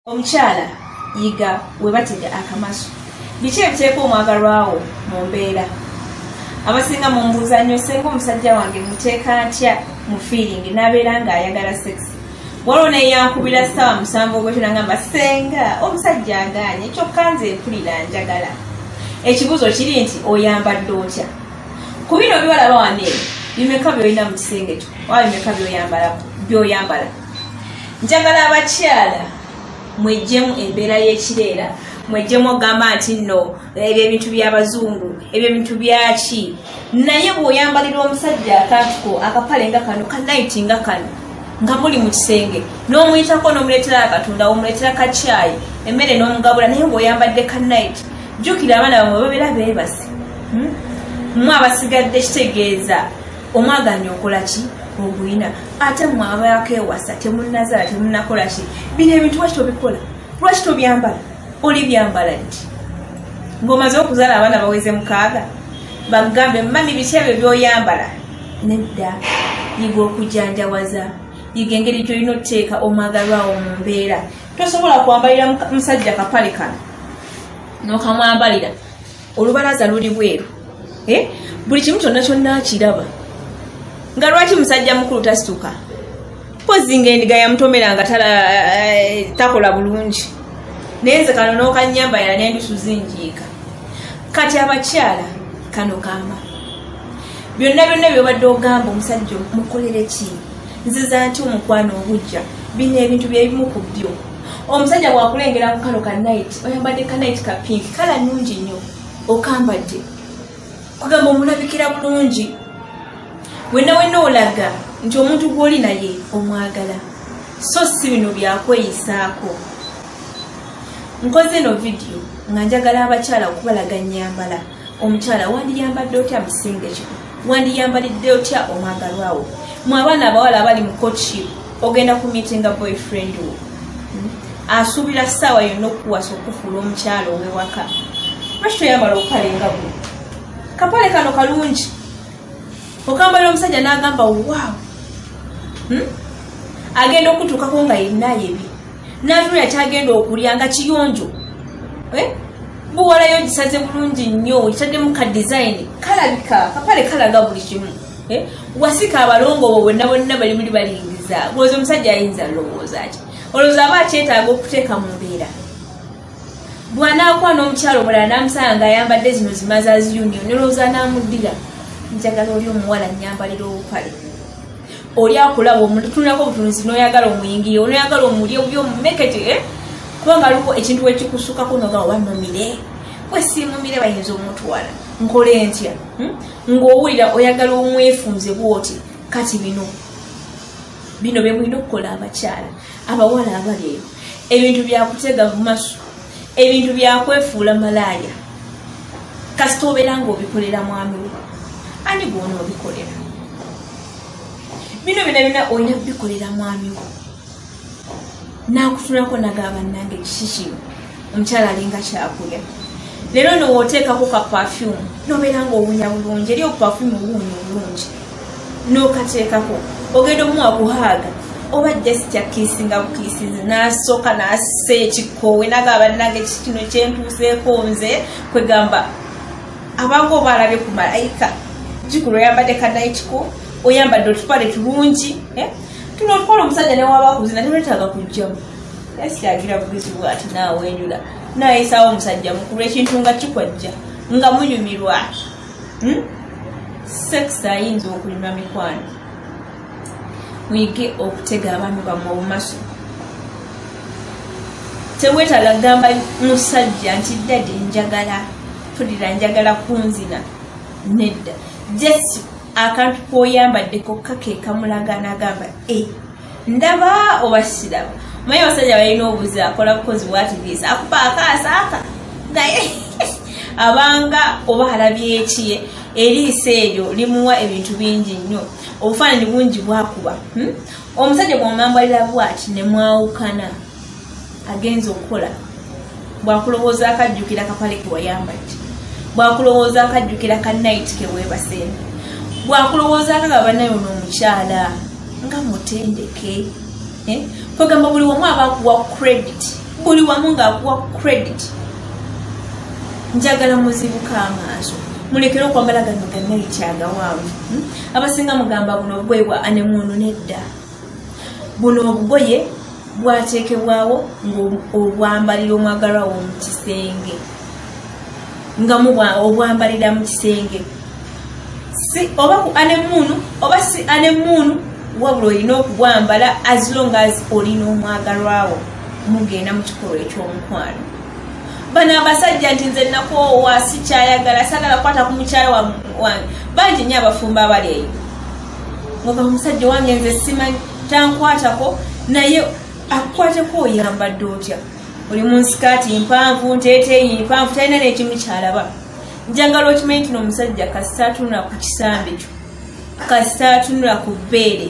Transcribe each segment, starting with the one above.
Omukyala yiga we batega akamaso. Biki ebiteeka omwagalwawo mu mbeera? Abasinga mu mbuuza nnyo senga omusajja wange muteeka ntya mu feeling n'abeera ng'ayagala sex. Waliwo naye yankubira ssaawa 7 ogw'ekiro n'agamba senga omusajja agaanye kyokka nze mpulira njagala. Ekibuuzo kiri nti oyambadde otya? Ku bino byolaba wano bimeka byolina mu kisenge kyo oba bimeka by'oyambala. Njagala abakyala mwejjemu embeera y'ekireera, mwejjemu ogamba nti nno ebyo ebintu by'abazungu, ebyo ebintu byaki. Naye bw'oyambalira omusajja akantuko akapale nga kano kanaiti nga kano nga muli mu kisenge n'omuyitako n'omuleetera akatunda omuleetera kacaayi emmere n'omugabula, naye bw'oyambadde kanaiti jjukira abaana bamwe babeera beebase. Mmwe abasigadde kitegeeza omwaganya okola ki? Ogwina ate mmwe abaako ewasa temunnazaala temunnakola ki? Bino ebintu lwaki tobikola? Lwaki tobyambala? Oli byambala nti ng'omaze okuzaala abaana baweze 6 bagambe mami biki ebyo by'oyambala? Nedda, yiga okujanjawaza, yiga engeri gy'olina okuteeka omwagalwawo mu mbeera. Tosobola kwambalira musajja kapale kano n'okamwambalira olubalaza luli bweru, buli kimu kyonna kyonna akiraba. Nga lwaki musajja mukulu tasituka? Pozi ng'endiga yamutomera nga takola bulungi. Naye nze kano n'okanyambalira n'endusu zinjiika. Kati abakyala kano kaama. Byonna by'obadde ogamba omusajja mukolere ki? Nziza nti omukwano obujja. Bino ebintu byebimu ku byo. Omusajja bw'akulengera mu kano ka night, oyambadde ka night ka pink, kala nnungi nnyo. Okambadde. Kugamba omulabikira bulungi. Wenna olaga nti omuntu gw'oli naye omwagala. So si bino byakweyisaako. Nkoze no video nga njagala abakyala okubalaga nyambala. Omukyala wandiyambadde otya bisenge kyo? Wandiyambalidde otya omwagalwawo? Mu abaana abawala abali mu courtship ogenda ku meetinga boyfriend wo. Asuubira ssaawa yonna okuwasa okufuula omukyala ow'ewaka. Lwaki toyambala obupale nga buno? Kapale kano kalungi. Okambalira omusajja n'agamba waaw. Agenda okutuukako nga yennayo ebi. N'atulira kyagenda okulya nga kiyonjo. Buwalayo gisaze bulungi nnyo, kitaddemu ka design, kalabika, kapale kalaga buli kimu. Wasika abalongo bo bonna bali muli balingiza. Lowooza omusajja ayinza lowooza ki? Olowooza aba akyetaaga okuteeka mu mbeera. Bw'anaakwana omukyalo omulala n'amusanga ng'ayambadde zino zimazazi union, olowooza n'amuddira. Njagala oli omuwala nnyambalira obupale. Oli akulaba omuntu tunako obutunuzi n'oyagala omuyingire, n'oyagala omulye by'omumekete, kubanga aliko ekintu ekikussukako n'ogamba wannumire. Bwe siimumire bayinza omutwala. Nkole ntya? Ng'owulira oyagala omwefunze bw'oti. Kati bino bye mulina okukola abakyala, abawala abali eyo. Ebintu byakutega mu maso, ebintu byakwefuula malaaya. Kasita obeera ng'obikolera mwami we, ani gw'ona obikolera? Bino bina olina bikolera mwami wo. N'akutunako nagamba nange kiki kino? Omukyala alinga kyakulya. Leero n'oteekako ka perfume n'obeera ng'owunya bulungi, eri perfume owunya obulungi n'okateekako ogenda omuwa kuhaaga oba gesture kiisinga bukiisizi n'asooka n'assa ekikoowe n'agamba nange kiki kino kyentuuseeko nze kwegamba abanga oba alabye ku malayika. Jjukira oyambadde kanayitiko, oyambadde otupale tulungi. Tuno otwala omusajja ne waba kuzina teweetaaga kujjamu. Yasikyagira bugezi bw'ati naawe enjula. Naayisaawo omusajja mukulu ekintu nga kikwajja nga munyumirwa. Sex ayinza okunyuma mikwano. Muyige okutega abaami bammwe obumaso. Teweetaaga gamba musajja nti ddadi njagala, tulira njagala kunzina. Nedda. Jesi akantu k'oyambadde kokka ke kamulaga n'agamba ndaba oba siraba. Mayi abasajja balina obuzi akola bukozi bwatigiisa akuba akaasaaka naye abanga oba alabye ekiye eriiso eryo limuwa ebintu bingi nnyo, obufaananyi bungi bwakuba. Omusajja bw'omwambalira bw'ati ne mwawukana agenza okukola. Bwakulowooza akajjukira kapale ke wayambadde, bwakulowooza akajjukira ka night ke weebasembe, bwakulowooza akagaba nayo n'omukyala nga mutendeke. Kwegamba buli wamu aba akuwa credit buli wamu ng'akuwa credit. Njagala muzibuka amaaso mulekere okwambala gano gannaiti agawanvu. Abasinga mugamba buno obugoye bwa anemono nedda. Buno obugoye bwateekebwawo ng'obwambalira omwagalwa wo mu kisenge. Nga obwambalira mu kisenge. Si oba ku anemono oba si anemono wabula olina okubwambala as long as olina omwagalwa wo mugenda mu kikolwa eky'omukwano. Bana abasajja nti nze nakoowa sikyayagala sagala kwata ku mukyala wange bangi nnyo abafumba abali eyo ngoba omusajja wange nze simanyi tankwatako naye akukwateko oyambadde otya oli mu nsikaati mpanvu nteeteeyi mpanvu talina n'ekimu kyalaba. Njagala okimanyi nti n'omusajja kasita atunula ku kisambi kyo kasita atunula ku bbeere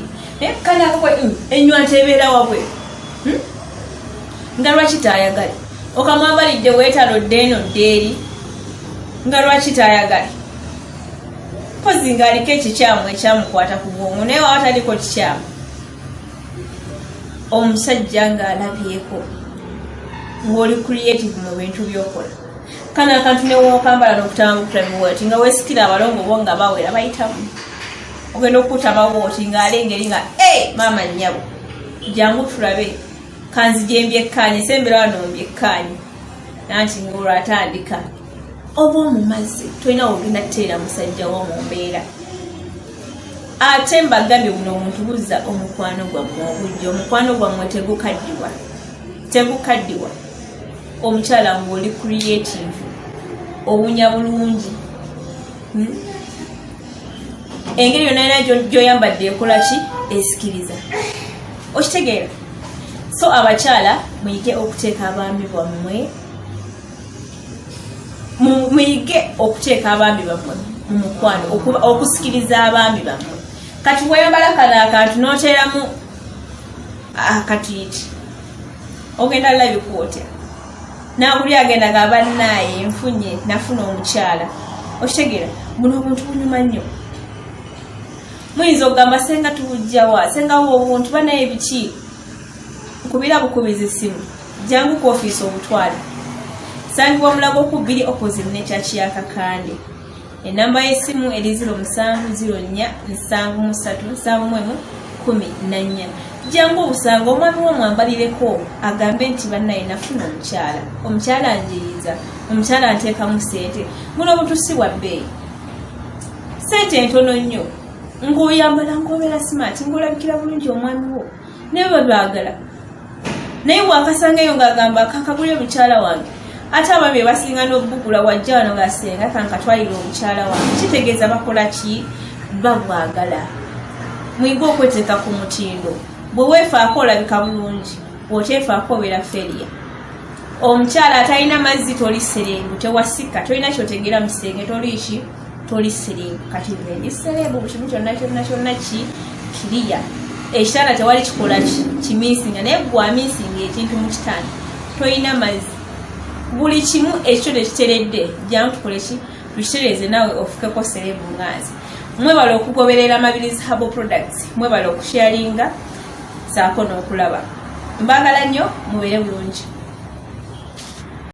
kana akakwe ennywanto ebeera wabwe nga lwaki taayagale okamwambalidde weetalodde eno ddeeri nga lwaki taayagale pozi ng'aliko ekikyamu ekyamukwata ku bwongo naye wawa taliko kikyamu. Omusajja ng'alabyeko ng'oli creative mu bintu by'okola kana akantu ne wookambala n'okutambukira biwoti nga weesikira abalongo bo nga bawera bayitamu ogenda okukutama bwoti ng'alengeri nga maama nnyabo jangu tulabe kanzije mbyekkaanye sembera wano mbyekkaanye nanti ng'olwo atandika oba mu mazzi tolina wogenda kuteera musajja wo mu mbeera. Ate mbagambye buno omuntu buzza omukwano gwammwe obujja omukwano gwammwe tegukaddiwa. Omukyala ng'oli creative owunya bulungi engeri yonna gy'oyambadde ekola ki esikiriza okitegeera. So abakyala muyige okuteeka abaami bammwe muyige okuteeka abaami bammwe mu mukwano okusikiriza abaami bammwe. Kati bweyambala kano akantu n'oteeramu akatiiti ogenda labika otya naakuli agenda nga bannaaye nfunye nafuna omukyala okitegeera. Buno obuntu bunyuma nnyo. Muyinza okugamba senga tubujjawa sengawo obuntu banaye biki kubira bukubiza essimu jangu ku ofiisi obutwale sangibwa Mulago ku 2 opposite ne Church ya Kakande. Enamba y'essimu eri 0704 jangu obusanga omwami w'omwambalireko agambe nti bannaye nafuna omukyala njiriza omukyala nteekamu ssente. Muno obutusi bwa bbeeyi ssente ntono nnyo ng'oyambala ng'obeera smart ng'olabikira bulungi omwami wo naye babaagala naye bw'akasangayo ng'agamba kakagulye omukyala wange ate abaami basinga n'obugula wajja wano ng'asenga kankatwalira omukyala wange kitegeeza bakola ki babwagala. Muyige okweteeka ku mutindo bwe weefaako olabika bulungi bw'oteefaako obeera feriya. Omukyala atalina mazzi toli serengu tewasika tolina kyotegeera mu kisenge toli serengu kati ndi serebu kimu kyonna kiriya ekitanda tewali kikola kimisinga naye gwamisinga ekintu mu kitanda tolina mazzi buli kimu ekyo tekiteredde jangu tukole ki tukitereeze naawe ofukeko serebu nganzi. Mwebala okugoberera Mabirizi Herbal Products mwebala okusharinga saako n'okulaba. Mbagala nnyo mubeere bulungi.